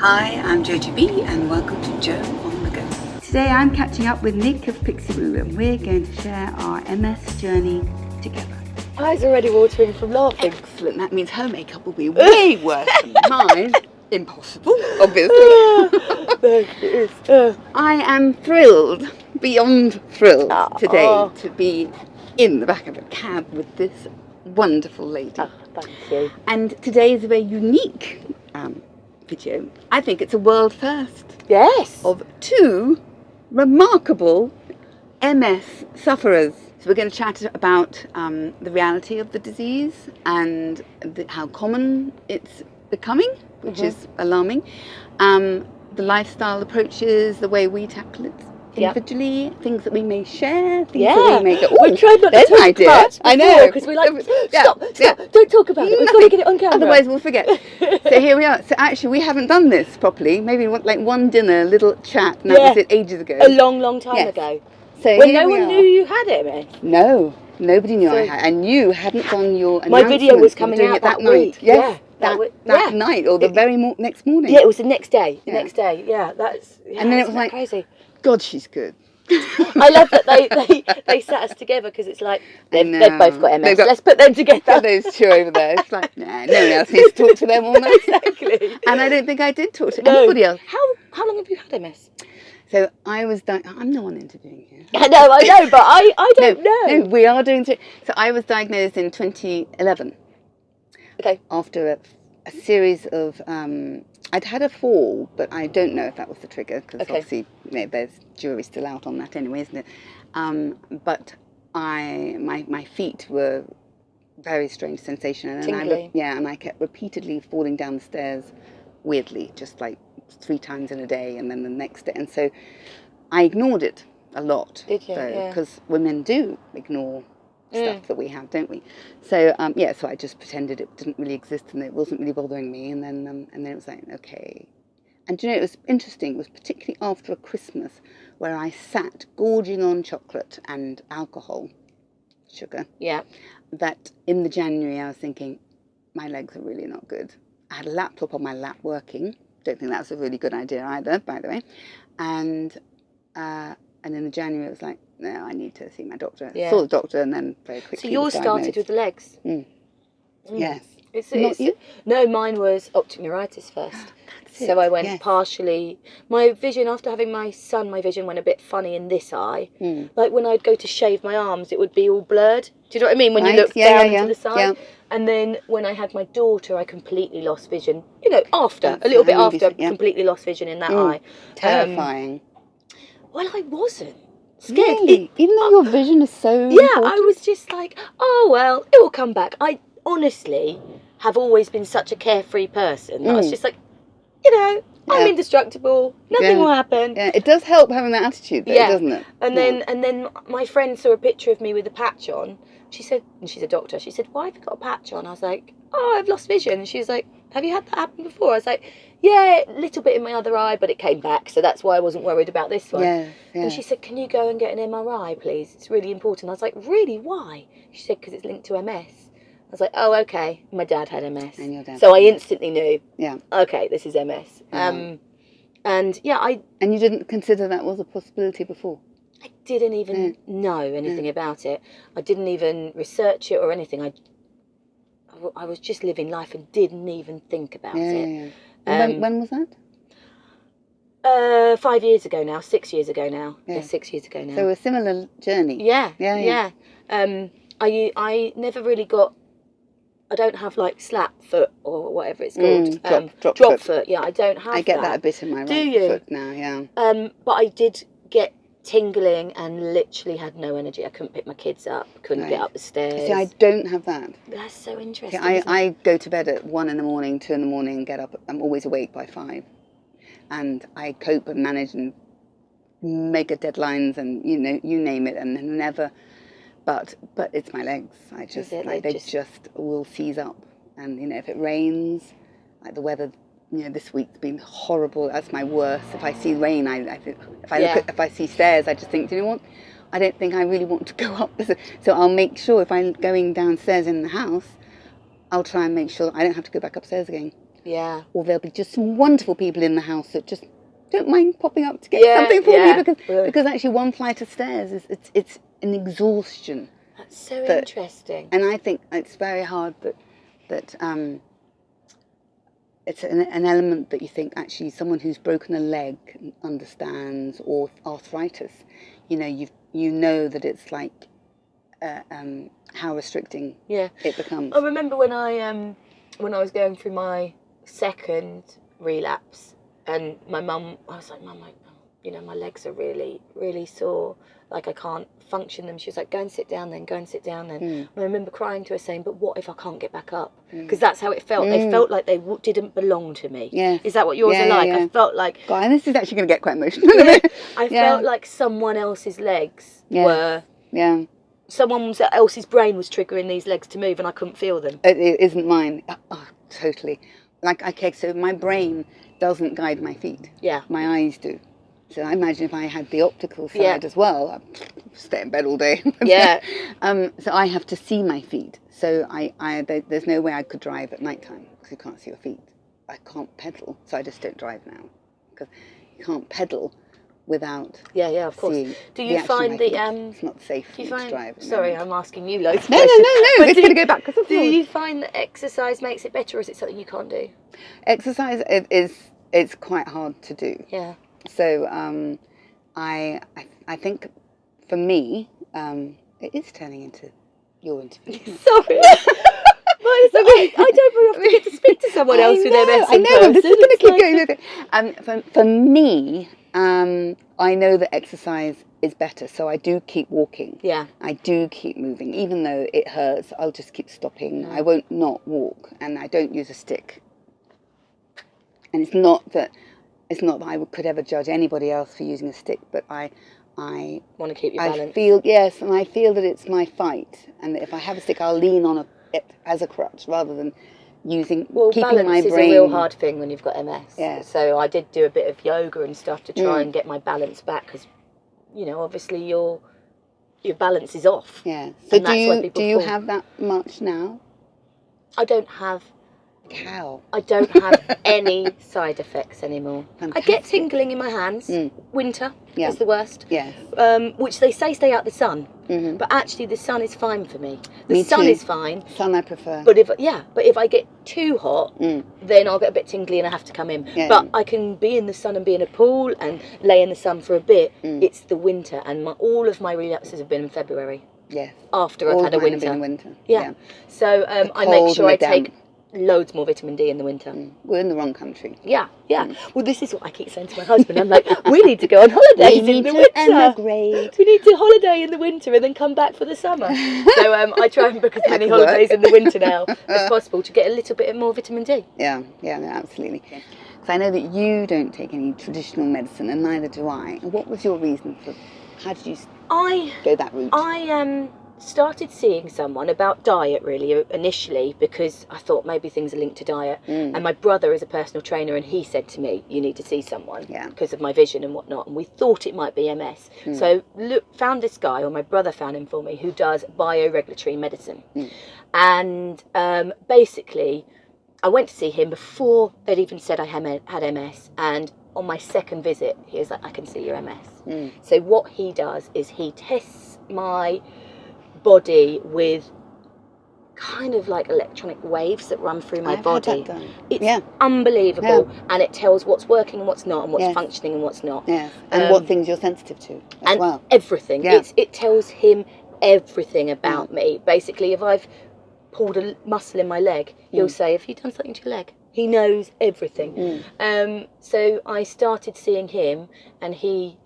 Hi, I'm JOGB and welcome to Jo on the Go. Today I'm catching up with Nick of Pixiwoo and we're going to share our MS journey together. Eyes already watering from laughing. Excellent, that means her makeup will be way worse than mine. Impossible, obviously. There it is. I am thrilled, beyond thrilled today to be in the back of a cab with this wonderful lady. Oh, thank you. And today is a very unique video. I think it's a world first. Yes. Of two remarkable MS sufferers. So we're going to chat about the reality of the disease and how common it's becoming, which is alarming. The lifestyle approaches, the way we tackle it individually, things that we may share, things that we may go, we tried not to talk idea. Much I know. Because we like, stop, don't talk about it. We've got to get it on camera. Otherwise we'll forget. So here we are. So actually we haven't done this properly. Maybe like one dinner, little chat, and that was it ages ago. A long time ago. So when no one knew you had MS. No, nobody knew I had. And you hadn't done your announcement. My video was coming out that night. week. Yes. That night or the very next morning. Yeah, it was the next day. The next day. Yeah, that's. Yeah, and then it was like crazy. God, she's good. I love that they sat us together because it's like they've both got MS. Let's put them together. Those two over there. It's like no one else needs to talk to them all night. Exactly. And I don't think I did talk to anybody else. How long have you had MS? So I was I'm the one interviewing here. I know, but I don't know. No, we are doing it. So I was diagnosed in 2011. Okay. After a series of I'd had a fall, but I don't know if that was the trigger because obviously there's jury still out on that anyway, isn't it? But my feet were very strange sensation, and I kept repeatedly falling down the stairs weirdly, just like 3 times in a day, and then the next day, and so I ignored it a lot. Did you? Because women do ignore stuff that we have, don't we? So so I just pretended it didn't really exist and it wasn't really bothering me, and then it was like okay. And you know, it was interesting. It was particularly after a Christmas where I sat gorging on chocolate and alcohol, sugar. Yeah. That in the January I was thinking, my legs are really not good. I had a laptop on my lap working. Don't think that's a really good idea either, by the way. And in the January it was like, no, I need to see my doctor. Yeah. Saw the doctor and then very quickly. So yours started with the legs? Yes. No, mine was optic neuritis first. So I went partially. My vision, after having my son, my vision went a bit funny in this eye. Like when I'd go to shave my arms, it would be all blurred. Do you know what I mean? When you look down to the side. Yeah. And then when I had my daughter, I completely lost vision. You know, a little bit after, completely lost vision in that eye. Terrifying. Well, I wasn't scared. Really? Even though your vision is so important? I was just like, oh, well, it will come back. I honestly have always been such a carefree person. I was just like, you know, I'm indestructible. Nothing will happen. Yeah, it does help having that attitude, though, doesn't it? And then my friend saw a picture of me with a patch on. She said, and she's a doctor, she said, why have you got a patch on? I was like, oh, I've lost vision. And she was like, have you had that happen before? I was like, yeah, a little bit in my other eye, but it came back. So that's why I wasn't worried about this one. Yeah. And she said, can you go and get an MRI, please? It's really important. I was like, really? Why? She said, because it's linked to MS. I was like, oh, okay. My dad had MS. And your dad. So I instantly knew, okay, this is MS. Yeah. And you didn't consider that was a possibility before? I didn't even know anything about it. I didn't even research it or anything. I was just living life and didn't even think about it. Yeah. When was that? 5 years ago now, 6 years ago now. Yeah, 6 years ago now. So a similar journey. Yeah. I never really got. I don't have like slap foot or whatever it's called. Drop foot. Yeah, I don't have. I get that a bit in my right foot now. Yeah. But I did get tingling and literally had no energy. I couldn't pick my kids up, couldn't get up the stairs. See, I don't have that. That's so interesting. I go to bed at 1 in the morning, 2 in the morning, and get up. I'm always awake by 5. And I cope and manage and make deadlines and, you name it, and never, but it's my legs. I just, they just will seize up. And, if it rains, like the weather, this week's been horrible. That's my worst. If I see rain, I think, if I see stairs, I just think, do you know what? I don't think I really want to go up. So I'll make sure if I'm going downstairs in the house, I'll try and make sure I don't have to go back upstairs again. Yeah. Or there'll be just some wonderful people in the house that just don't mind popping up to get something for me because actually one flight of stairs it's an exhaustion. That's so interesting. And I think it's very hard that it's an element that you think actually someone who's broken a leg understands, or arthritis. You know that it's like how restricting it becomes. I remember when I was going through my second relapse, and my mum, I was like, Mum, my legs are really, really sore. Like, I can't function them. She was like, go and sit down then, And I remember crying to her saying, but what if I can't get back up? Because that's how it felt. They felt like they didn't belong to me. Yes. Is that what yours are like? Yeah. I felt like... God, this is actually going to get quite emotional. I felt like someone else's legs were... Yeah. Someone else's brain was triggering these legs to move, and I couldn't feel them. It isn't mine. Oh, totally. Like, okay, so my brain doesn't guide my feet. Yeah. My eyes do. So I imagine if I had the optical side as well, I'd stay in bed all day. Yeah. So I have to see my feet. So there's no way I could drive at night time because you can't see your feet. I can't pedal, so I just don't drive now because you can't pedal without of course. Do you find that it's not safe to drive? Sorry, I'm asking you loads of questions. No. It's going to go back. Do you find that exercise makes it better, or is it something you can't do? Exercise it's quite hard to do. Yeah. So I think for me it is turning into your interview. Sorry. I don't very often get to speak to someone else with MS. I know. I'm just going to keep going with it. For me, I know that exercise is better, so I do keep walking. Yeah. I do keep moving, even though it hurts. I'll just keep stopping. I won't not walk, and I don't use a stick. And it's not that I could ever judge anybody else for using a stick, but I want to keep your balance. I feel that it's my fight, and that if I have a stick, I'll lean on it as a crutch rather than keeping my brain. Balance is a real hard thing when you've got MS. Yeah. So I did do a bit of yoga and stuff to try and get my balance back, because, obviously your balance is off. Yeah. So do you have that much now? I don't have. Cow. I don't have any side effects anymore. Fantastic. I get tingling in my hands. Winter is the worst. Yes. Which they say stay out the sun. Mm-hmm. But actually the sun is fine for me. The sun is fine. Sun I prefer. But if I get too hot, then I'll get a bit tingly and I have to come in. Yeah. But I can be in the sun and be in a pool and lay in the sun for a bit. It's the winter, and all of my relapses have been in February. Yes. After I've had a winter. Yeah. So I make sure I take loads more vitamin D in the winter. We're in the wrong country. Yeah. Well, this is what I keep saying to my husband. I'm like, we need to go on holidays in the winter. Emigrate. We need to holiday in the winter and then come back for the summer. So I try and book as many holidays in the winter now as possible to get a little bit more vitamin D. Yeah, no, absolutely. Because I know that you don't take any traditional medicine, and neither do I. What was your reason for? How did you go that route? I started seeing someone about diet really initially, because I thought maybe things are linked to diet, and my brother is a personal trainer, and he said to me, you need to see someone because of my vision and whatnot, and we thought it might be MS. So found this guy, or my brother found him for me, who does bioregulatory medicine. And basically I went to see him before they'd even said I had MS, and on my second visit he was like, I can see your MS. So what he does is he tests my body with kind of like electronic waves that run through my body. It's unbelievable, and it tells what's working and what's not, and what's functioning and what's not. And what things you're sensitive to as well. Everything. It tells him everything about me. Basically, if I've pulled a muscle in my leg, he'll say, have you done something to your leg? He knows everything. So I started seeing him, and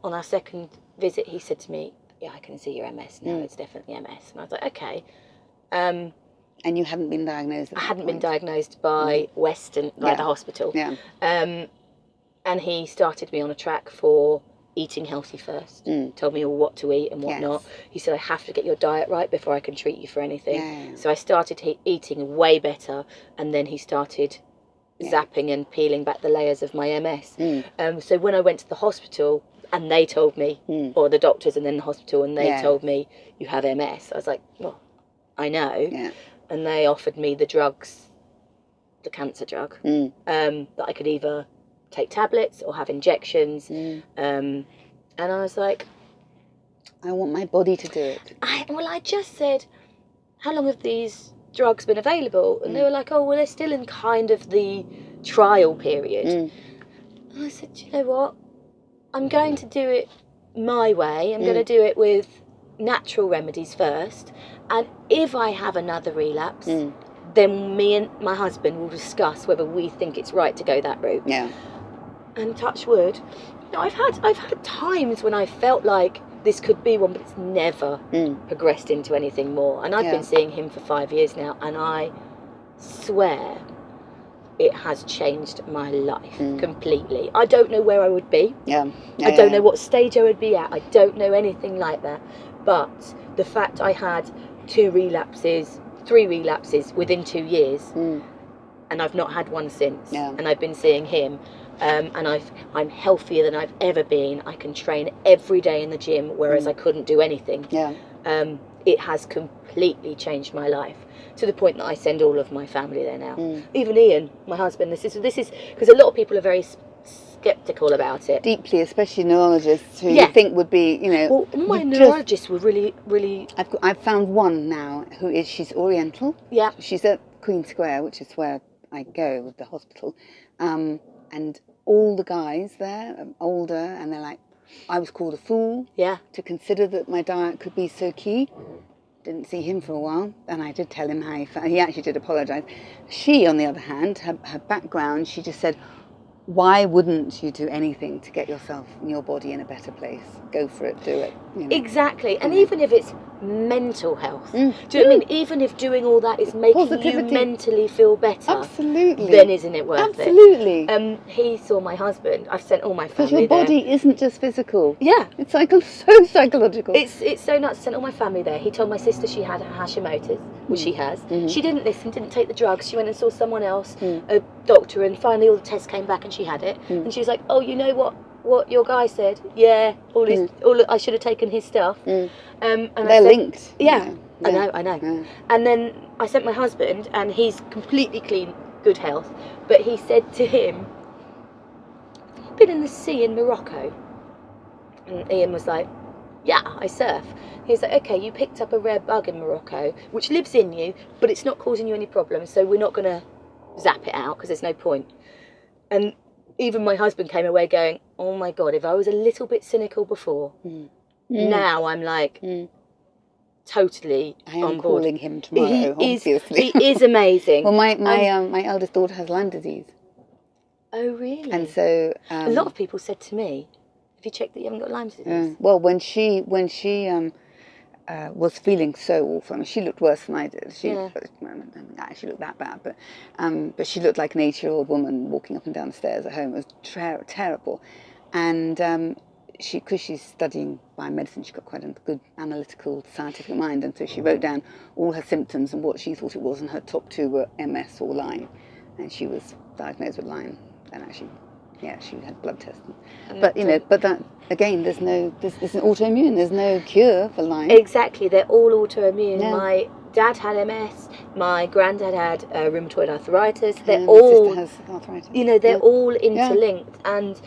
on our second visit, he said to me, yeah, I can see your MS now. It's definitely MS. And I was like, okay. And you hadn't been diagnosed at that I hadn't been diagnosed by Western, by the hospital. Yeah. And he started me on a track for eating healthy first. Told me all what to eat and what not. He said, I have to get your diet right before I can treat you for anything. So I started eating way better, and then he started zapping and peeling back the layers of my MS. So when I went to the hospital, and they told me, or the doctors and then the hospital, and they told me, you have MS. I was like, well, I know. Yeah. And they offered me the drugs the cancer drug. That I could either take tablets or have injections. And I was like, I want my body to do it. I just said, how long have these drugs been available? And they were like, oh, well, they're still in kind of the trial period. And I said, do you know what? I'm going to do it my way. I'm going to do it with natural remedies first. And if I have another relapse, then me and my husband will discuss whether we think it's right to go that route. Yeah. And touch wood, I've had times when I felt like this could be one, but it's never progressed into anything more. And I've been seeing him for 5 years now, and I swear it has changed my life completely. I don't know where I would be. I don't know what stage I would be at. I don't know anything like that. But the fact I had 3 relapses within 2 years, and I've not had one since, and I've been seeing him, and I'm healthier than I've ever been. I can train every day in the gym, whereas I couldn't do anything. It has completely changed my life, to the point that I send all of my family there now. Even Ian, my husband. This is because a lot of people are very sceptical about it. Deeply, especially neurologists who you think would be, Well, my neurologists were really. I've found one now she's Oriental. Yeah. She's at Queen Square, which is where I go with the hospital. And all the guys there are older, and they're like, I was called a fool to consider that my diet could be so key. Didn't see him for a while, and I did tell him how he felt. He actually did apologise. She, on the other hand, her background, she just said, why wouldn't you do anything to get yourself and your body in a better place? Go for it, do it. Exactly. And even if it's mental health, do you know what I mean? Even if doing all that is making you mentally feel better, absolutely, then isn't it worth it? Absolutely. He saw my husband. I've sent all my family there. Because your body isn't just physical. Yeah. It's so psychological. It's so nuts. Sent all my family there. He told my sister she had Hashimoto's, which she has. She didn't listen, didn't take the drugs. She went and saw someone else, a doctor, and finally all the tests came back and she had it. And she was like, oh, you know what your guy said? Yeah, I should have taken his stuff. And they're linked. Yeah, I know. Yeah. And then I sent my husband, and he's completely clean, good health. But he said to him, have you been in the sea in Morocco? And Ian was like, yeah, I surf. He's like, okay, you picked up a rare bug in Morocco, which lives in you, but it's not causing you any problems, so we're not going to zap it out because there's no point. And even my husband came away going, oh my God, if I was a little bit cynical before, now I'm like totally I am on board. Calling him tomorrow, obviously. He is amazing. Well, my eldest daughter has Lyme disease. Oh, really? And so a lot of people said to me, have you checked that you haven't got Lyme disease? Well, when she was feeling so awful, I mean, she looked worse than I did. She didn't actually look that bad, but she looked like an 8-year-old woman walking up and down the stairs at home. It was terrible. And because she's studying biomedicine, she's got quite a good analytical, scientific mind, and so she wrote down all her symptoms and what she thought it was, and her top 2 were MS or Lyme, and she was diagnosed with Lyme, and actually, she had blood tests. But but that again, there's an autoimmune. There's no cure for Lyme. Exactly, they're all autoimmune. Yeah. My dad had MS. My granddad had rheumatoid arthritis. They're all, my sister has arthritis. They're all interlinked, and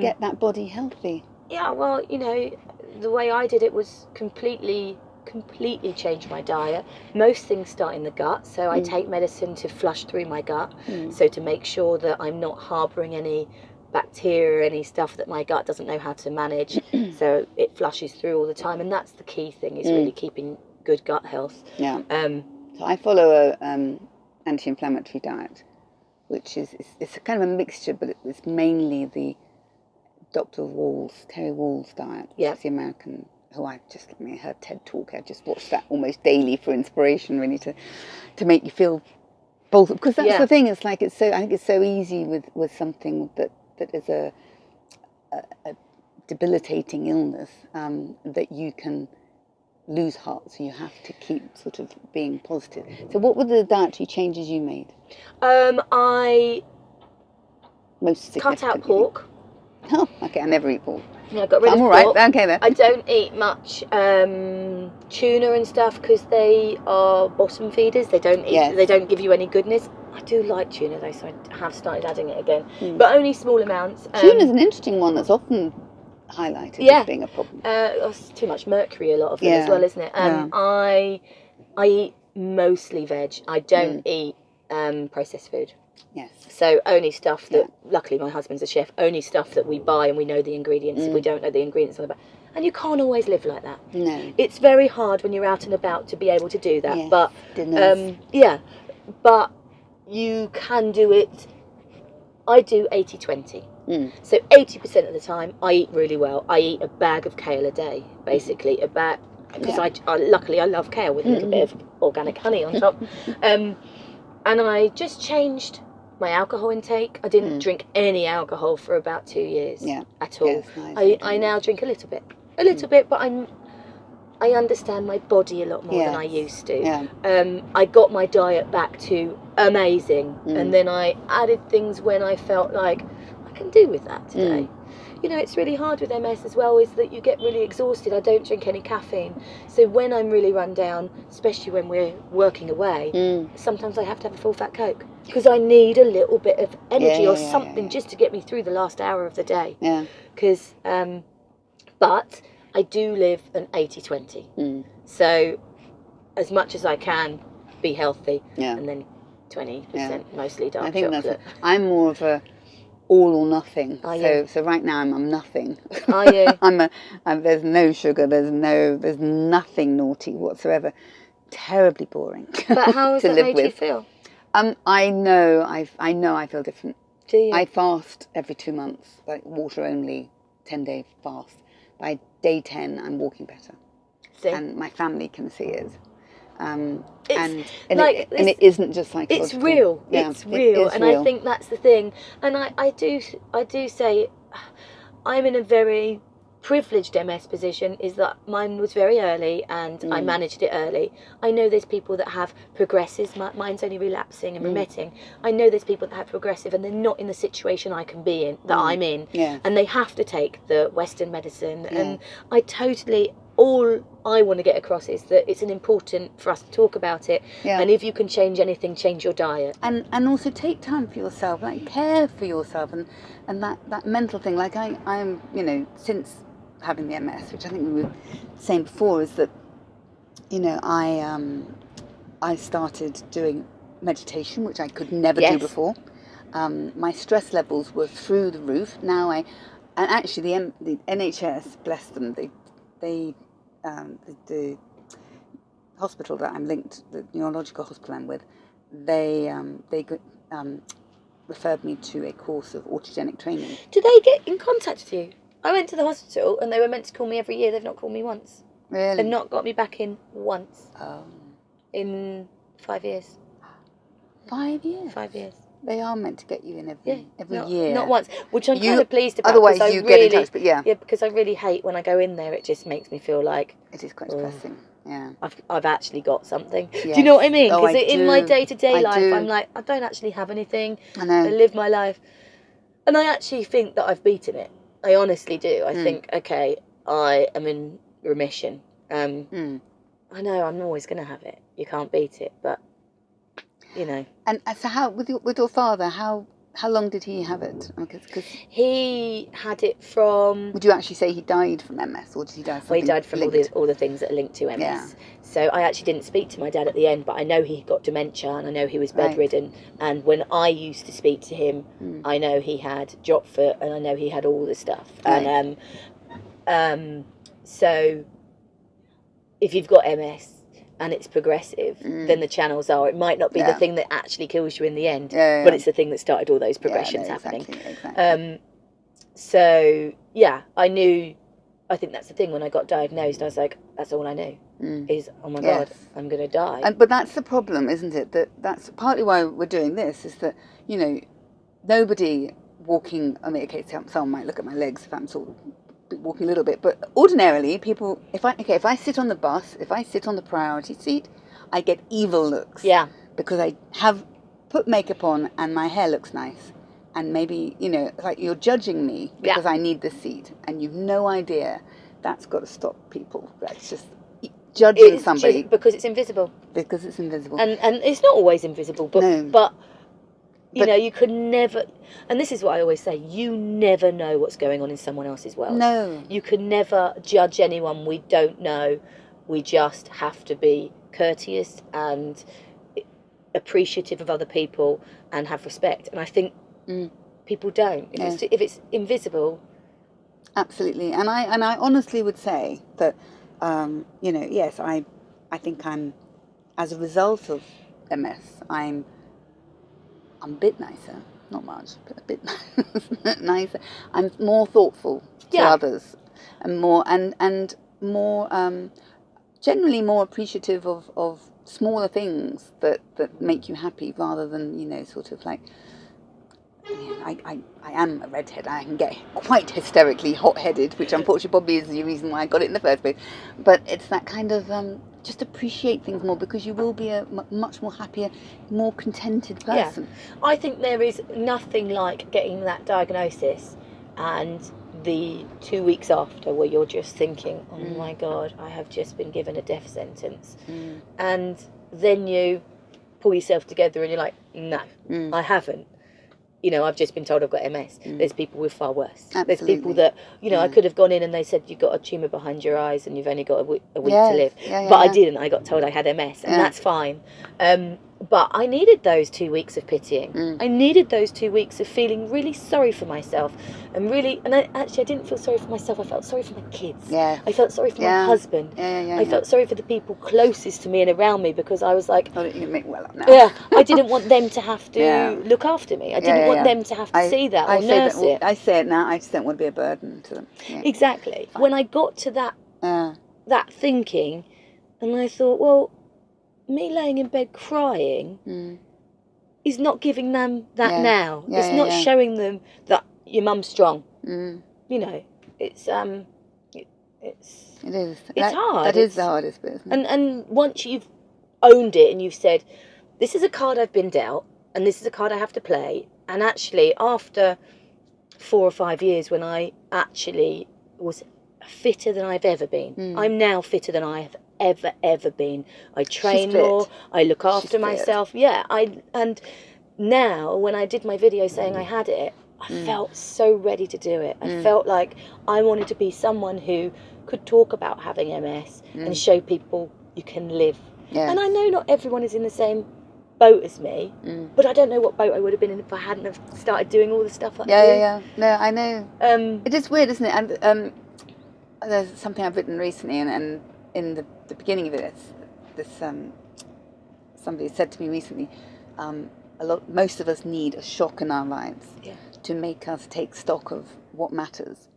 get that body healthy. Yeah, well, the way I did it was completely change my diet. Most things start in the gut, so I take medicine to flush through my gut, so to make sure that I'm not harbouring any bacteria or any stuff that my gut doesn't know how to manage, so it flushes through all the time, and that's the key thing, is really keeping good gut health. So I follow a anti-inflammatory diet, which is it's a kind of a mixture, but it's mainly the Dr. Terry Wahls diet, which is the American, who her TED talk, I just watched that almost daily for inspiration, really, to make you feel both, because that's the thing. It's like I think it's so easy with something that is a debilitating illness, that you can lose heart, so you have to keep sort of being positive. So what were the dietary changes you made? I Most cut out pork. Oh, okay, I never eat pork. Yeah, I got rid of all pork. Right, okay then. I don't eat much tuna and stuff because they are bottom feeders. They don't eat, they don't give you any goodness. I do like tuna though, so I have started adding it again, but only small amounts. Tuna's an interesting one that's often highlighted as being a problem. It's too much mercury, a lot of them as well, isn't it? I eat mostly veg. I don't eat processed food. Yes. So only stuff that, luckily my husband's a chef, only stuff that we buy and we know the ingredients. If we don't know the ingredients on the back. And you can't always live like that. No. It's very hard when you're out and about to be able to do that. Yes. But but you can do it. I do 80-20. So 80% of the time I eat really well. I eat a bag of kale a day, basically. A bag, because luckily I love kale with a little bit of organic honey on top. And I just changed my alcohol intake. I didn't drink any alcohol for about 2 years at all. Yes, nice. I now drink a little bit, but I understand my body a lot more than I used to. Yeah. I got my diet back to amazing, and then I added things when I felt like I can do with that today. You know, it's really hard with MS as well, is that you get really exhausted. I don't drink any caffeine. So when I'm really run down, especially when we're working away, sometimes I have to have a full fat Coke because I need a little bit of energy or something just to get me through the last hour of the day. Yeah. Because, but I do live an 80-20. So as much as I can be healthy, and then 20% mostly dark chocolate. I'm more of a all or nothing. So right now I'm nothing. Are you? There's no sugar. There's nothing naughty whatsoever. Terribly boring. But how has that made you feel? I know I feel different. Do you? I fast every 2 months, like water only, 10-day fast. By day 10, I'm walking better. See? And my family can see it. And it isn't just psychological. It's real. It's real. And I think that's the thing. And I do say I'm in a very privileged MS position, is that mine was very early and I managed it early. I know there's people that have progressives. Mine's only relapsing and remitting. I know there's people that have progressive and they're not in the situation I can be in, that I'm in. Yeah. And they have to take the Western medicine. Yeah. And I totally... All I want to get across is that it's important for us to talk about it. Yeah. And if you can change anything, change your diet. And also take time for yourself, like care for yourself, and that mental thing. Like I'm, you know, since having the MS, which I think we were saying before, is that, you know, I started doing meditation, which I could never do before. My stress levels were through the roof. Now and actually the NHS, bless them, the hospital that I'm linked, the neurological hospital I'm with, they referred me to a course of autogenic training. Do they get in contact with you? I went to the hospital and they were meant to call me every year. They've not called me once. Really? They've not got me back in once. In 5 years. 5 years? 5 years. They are meant to get you in every year. Not once, which I'm kind of pleased about. Otherwise you get in touch, but yeah, because I really hate when I go in there. It just makes me feel like it is quite depressing. Yeah, I've actually got something. Yes. Do you know what I mean? Because in my day-to-day life, I'm like, I don't actually have anything. I know. I live my life, and I actually think that I've beaten it. I honestly do. I think, okay, I am in remission. I know I'm always going to have it. You can't beat it, but. You know. And so how with your father, how long did he have it? Cause he had it from... Would you actually say he died from MS, or did he die from Well, he died from all the things that are linked to MS. Yeah. So I actually didn't speak to my dad at the end, but I know he got dementia and I know he was bedridden. Right. And when I used to speak to him, I know he had drop foot and I know he had all the stuff. Right. And so if you've got MS... and it's progressive, then the channels are, it might not be the thing that actually kills you in the end, but it's the thing that started all those progressions happening. Exactly. So, yeah, I think that's the thing, when I got diagnosed, I was like, that's all I knew, is, oh my God, I'm going to die. But that's the problem, isn't it? That's partly why we're doing this, is that, you know, nobody walking, I mean, okay, someone might look at my legs if I'm sort of walking a little bit, but ordinarily people, if I sit on the bus, if I sit on the priority seat, I get evil looks. Yeah. Because I have put makeup on and my hair looks nice, and maybe, you know, like you're judging me because I need the seat, and you've no idea. That's got to stop people. That's just judging somebody because it's invisible. Because it's invisible. And it's not always invisible, but You know, you could never, and this is what I always say, you never know what's going on in someone else's world. No. You can never judge anyone we don't know. We just have to be courteous and appreciative of other people and have respect. And I think people don't. If it's invisible. Absolutely. And I honestly would say that, you know, yes, I think I'm, as a result of MS, I'm a bit nicer, not much, but a bit nicer. I'm more thoughtful to others, and more generally more appreciative of smaller things that make you happy, rather than, you know, sort of like, I am a redhead. I can get quite hysterically hot-headed, which unfortunately probably is the reason why I got it in the first place. But it's that kind of just appreciate things more, because you will be a much more happier, more contented person. Yeah. I think there is nothing like getting that diagnosis and the 2 weeks after, where you're just thinking, oh my God, I have just been given a death sentence. And then you pull yourself together and you're like, no, I haven't. You know, I've just been told I've got MS. There's people with far worse. Absolutely. There's people that, you know, I could have gone in and they said, you've got a tumour behind your eyes and you've only got a week to live. But I didn't. I got told I had MS, and that's fine. But I needed those 2 weeks of pitying. I needed those 2 weeks of feeling really sorry for myself. And I didn't feel sorry for myself. I felt sorry for my kids. Yeah. I felt sorry for my husband. I felt sorry for the people closest to me and around me, because I was like... Oh, you can make well up now. Yeah, I didn't want them to have to look after me. I didn't want them to have to see that or nurse it. I say it now, I just don't want to be a burden to them. Yeah. Exactly. When I got to that thinking, and I thought, well, me laying in bed crying is not giving them that now. It's not showing them that your mum's strong. You know, it's it is. It's hard. That is the hardest bit, isn't it? And once you've owned it and you've said, this is a card I've been dealt, and this is a card I have to play. And actually, after 4 or 5 years, when I actually was fitter than I've ever been, I'm now fitter than I have ever been. I train more. I look after myself. Yeah. And now, when I did my video saying I had it, I felt so ready to do it. I felt like I wanted to be someone who could talk about having MS and show people you can live. Yeah. And I know not everyone is in the same boat as me, but I don't know what boat I would have been in if I hadn't have started doing all the stuff I do. Yeah. No, I know. It is weird, isn't it? And there's something I've written recently, and in the beginning of it, somebody said to me recently, most of us need a shock in our lives to make us take stock of what matters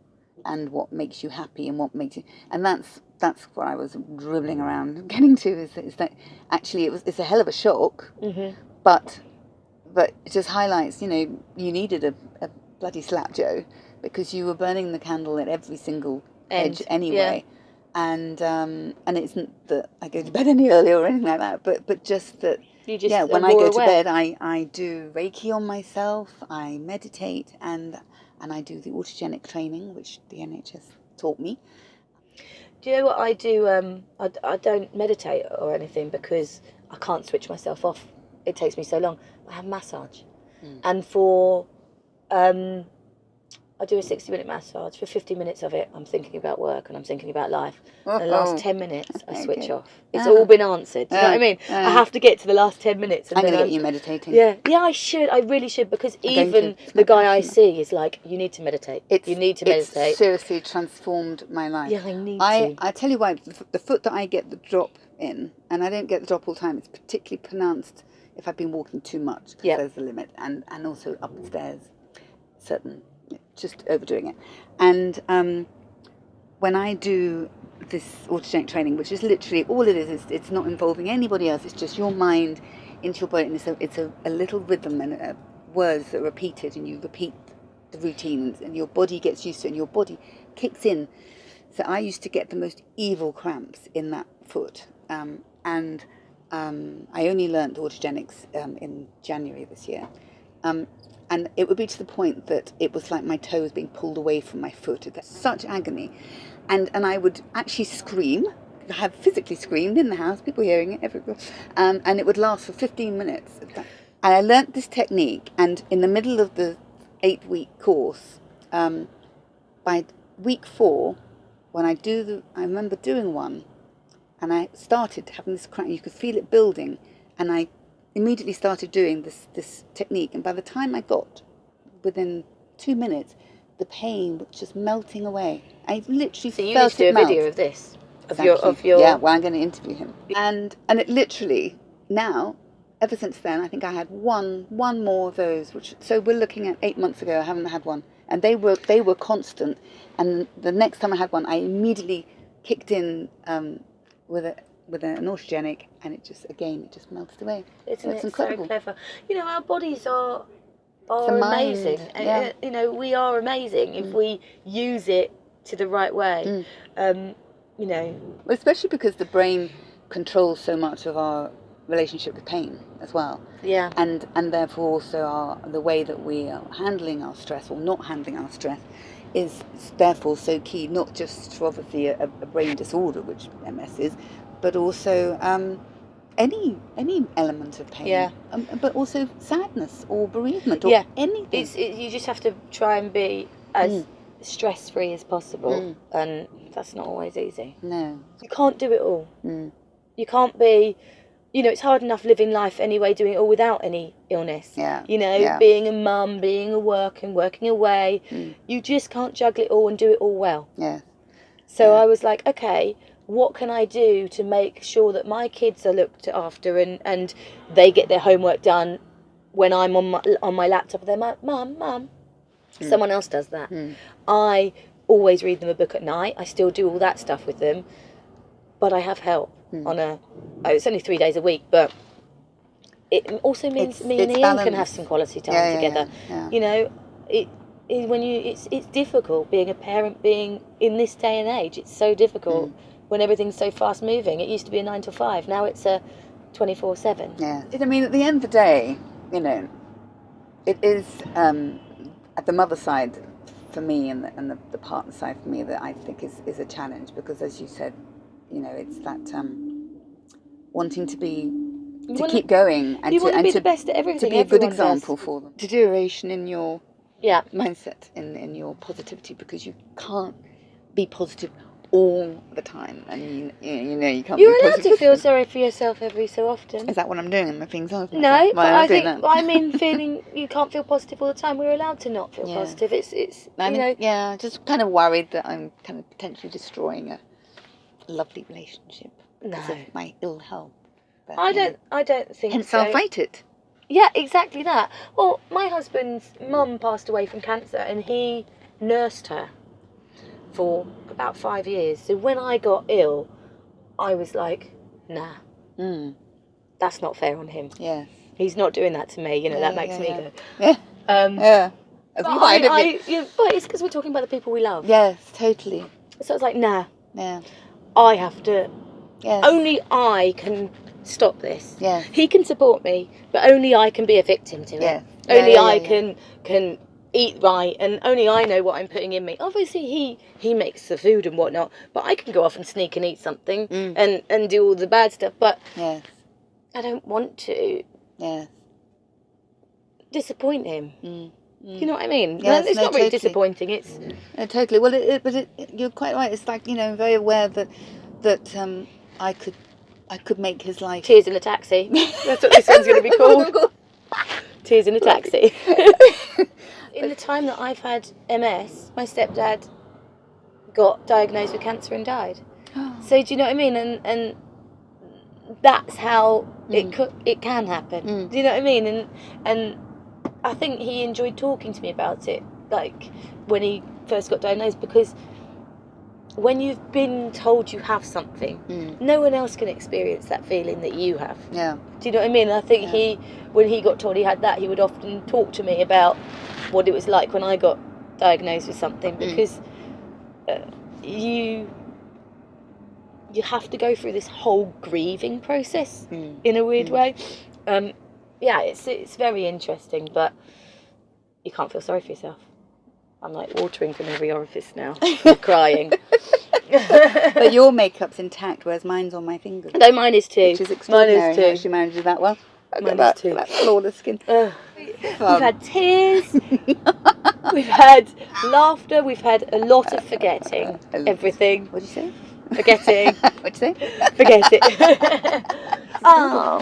and what makes you happy and what makes you, and that's what I was dribbling around getting to, is that actually it's a hell of a shock, but it just highlights, you know, you needed a bloody slap Joe, because you were burning the candle at every single edge anyway. And it isn't that I go to bed any earlier or anything like that, but just that, when I go to bed, I do Reiki on myself, I meditate, and I do the Autogenic training, which the NHS taught me. Do you know what I do? I don't meditate or anything, because I can't switch myself off. It takes me so long. I have massage. And for... I do a 60-minute massage. For 50 minutes of it, I'm thinking about work and I'm thinking about life. The last 10 minutes, I switch off. It's all been answered. Do you know what I mean? I have to get to the last 10 minutes. And I'm going to get you meditating. Yeah, I should. I really should, because even the guy I see is like, you need to meditate. You need to meditate. It's seriously transformed my life. Yeah, I need to. I tell you why, the foot that I get the drop in, and I don't get the drop all the time, it's particularly pronounced if I've been walking too much, because there's the limit, and also upstairs, just overdoing it. And when I do this Autogenic training, which is literally all it is it's not involving anybody else, it's just your mind into your body, and it's a little rhythm and words that are repeated, and you repeat the routines, and your body gets used to it, and your body kicks in. So I used to get the most evil cramps in that foot, and I only learnt Autogenics in January this year. And it would be to the point that it was like my toe was being pulled away from my foot. It's such agony. And I would actually scream. I have physically screamed in the house, people hearing it, everywhere. And it would last for 15 minutes. And I learnt this technique, and in the middle of the 8-week course, by week 4, when I remember doing one, and I started having this crack. You could feel it building, and I immediately started doing this technique. And by the time I got within 2 minutes, the pain was just melting away. I literally So you felt need to do it a melt. video of this, Thank you. Yeah, well, I'm going to interview him, and it literally now. Ever since then, I think I had one more of those. So we're looking at 8 months ago. I haven't had one, and they were constant. And the next time I had one, I immediately kicked in with an Autogenic, and it just melted away. It's incredible. So clever. You know, our bodies are mind, amazing. yeah. You know, we are amazing if we use it to the right way. You know, well, especially because the brain controls so much of our relationship with pain as well. Yeah. And therefore also the way that we are handling our stress or not handling our stress is therefore so key, not just for obviously a brain disorder, which MS is, but also any element of pain. Yeah. But also sadness or bereavement or anything. You just have to try and be as stress-free as possible, and that's not always easy. No. You can't do it all. You can't be... You know, it's hard enough living life anyway, doing it all without any illness. Yeah. You know, being a mum, being a work and working away. You just can't juggle it all and do it all well. Yeah. So I was like, okay, what can I do to make sure that my kids are looked after and they get their homework done when I'm on my laptop? They're like, Mum. Someone else does that. I always read them a book at night. I still do all that stuff with them. But I have help. It's only 3 days a week, but it also means me and Ian can have some quality time together. Yeah. You know, it's difficult being a parent, being in this day and age. It's so difficult when everything's so fast moving. It used to be a 9 to 5. Now it's a 24/7. Yeah. I mean, at the end of the day, you know, it is at the mother side for me and the partner side for me that I think is a challenge, because as you said, you know, it's that wanting to keep going and to be the best at everything. To be a good example for them. Deterioration in your mindset, in your positivity, because you can't be positive all the time, and you know you can't. You're be allowed positive. to feel sorry for yourself every so often. Is that what I'm doing? Am I feeling sorry for No, myself? but I mean feeling you can't feel positive all the time. We're allowed to not feel positive. It's just kind of worried that I'm kind of potentially destroying a lovely relationship because of my ill health. But, I don't think hence so. I'll fight it. Yeah, exactly that. Well, my husband's mum passed away from cancer, and he nursed her for about 5 years. So when I got ill, I was like, nah, that's not fair on him. Yeah, he's not doing that to me. You know, that makes me go. Yeah. But it's because we're talking about the people we love. Yes, totally. So it's like, nah. Yeah. I have to. Yes. Only I can stop this. Yes. He can support me, but only I can be a victim to it. Yes. Only I can eat right, and only I know what I'm putting in me. Obviously, he makes the food and whatnot, but I can go off and sneak and eat something and do all the bad stuff. But I don't want to. Disappoint him. You know what I mean? Yes, it's not really disappointing. It's totally. Well, you're quite right. It's like, you know, very aware that I could make his life. Tears in a Taxi. That's what this one's going to be called. Tears in a Taxi. In the time that I've had MS, my stepdad got diagnosed with cancer and died. So do you know what I mean? And that's how it can happen. Do you know what I mean? And I think he enjoyed talking to me about it, like when he first got diagnosed, because when you've been told you have something, no one else can experience that feeling that you have. Yeah. Do you know what I mean? And I think when he got told he had that, he would often talk to me about what it was like when I got diagnosed with something, because you have to go through this whole grieving process in a weird way. It's very interesting, but you can't feel sorry for yourself. I'm like watering from every orifice now. I'm crying. But your makeup's intact, whereas mine's on my fingers. No, mine is too. Which is extraordinary. Mine is too. How she manages that well. Look at that flawless skin. We've had tears, we've had laughter, we've had a lot of forgetting everything. What did you say? Forgetting. What'd you say? Forget it. Oh.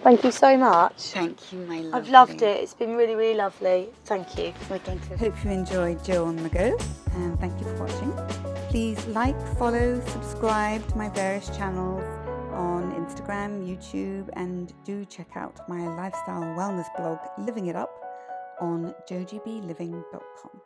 Thank you so much. Thank you, my love. I've loved it. It's been really, really lovely. Thank you. Hope you enjoyed Joe on the Go, and thank you for watching. Please like, follow, subscribe to my various channels on Instagram, YouTube, and do check out my lifestyle wellness blog, Living It Up, on jogbliving.com.